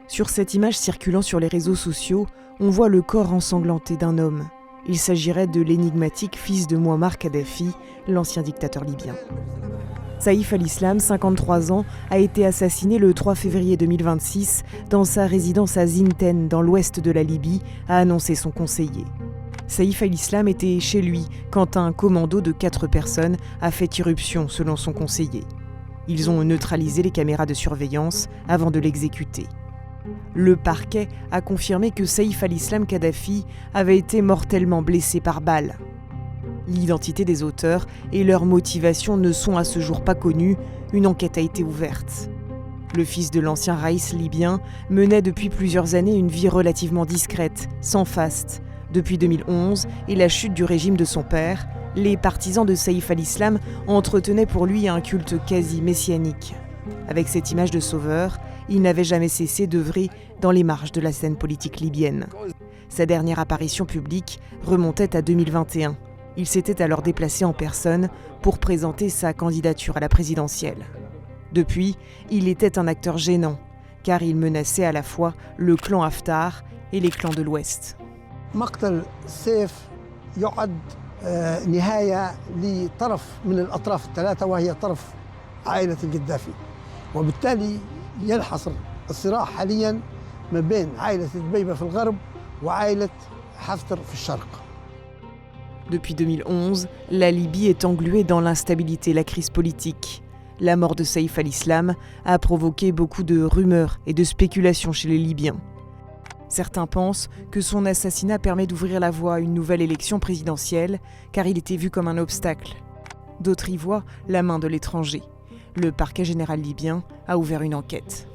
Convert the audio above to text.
Sur cette image circulant sur les réseaux sociaux, on voit le corps ensanglanté d'un homme. Il s'agirait de l'énigmatique fils de Mouammar Kadhafi, l'ancien dictateur libyen. Saïf al-Islam, 53 ans, a été assassiné le 3 février 2026 dans sa résidence à Zinten, dans l'ouest de la Libye, a annoncé son conseiller. Saïf al-Islam était chez lui quand un commando de 4 personnes a fait irruption, selon son conseiller. Ils ont neutralisé les caméras de surveillance avant de l'exécuter. Le parquet a confirmé que Saïf al-Islam Kadhafi avait été mortellement blessé par balle. L'identité des auteurs et leurs motivations ne sont à ce jour pas connues, une enquête a été ouverte. Le fils de l'ancien raïs libyen menait depuis plusieurs années une vie relativement discrète, sans faste. Depuis 2011 et la chute du régime de son père, les partisans de Saïf al-Islam entretenaient pour lui un culte quasi messianique. Avec cette image de sauveur, il n'avait jamais cessé d'œuvrer dans les marges de la scène politique libyenne. Sa dernière apparition publique remontait à 2021. Il s'était alors déplacé en personne pour présenter sa candidature à la présidentielle. Depuis, il était un acteur gênant, car il menaçait à la fois le clan Haftar et les clans de l'Ouest. مقتل سيف يعد نهاية لطرف من الأطراف الثلاثة وهي طرف عائلة القذافي وبالتالي ينحصر الصراع حاليا ما بين عائلة دبيبة في الغرب وعائلة حفتر في الشرق. Depuis 2011, la Libye est engluée dans l'instabilité et la crise politique. La mort de Saïf al-Islam a provoqué beaucoup de rumeurs et de spéculations chez les Libyens. Certains pensent que son assassinat permet d'ouvrir la voie à une nouvelle élection présidentielle, car il était vu comme un obstacle. D'autres y voient la main de l'étranger. Le parquet général libyen a ouvert une enquête.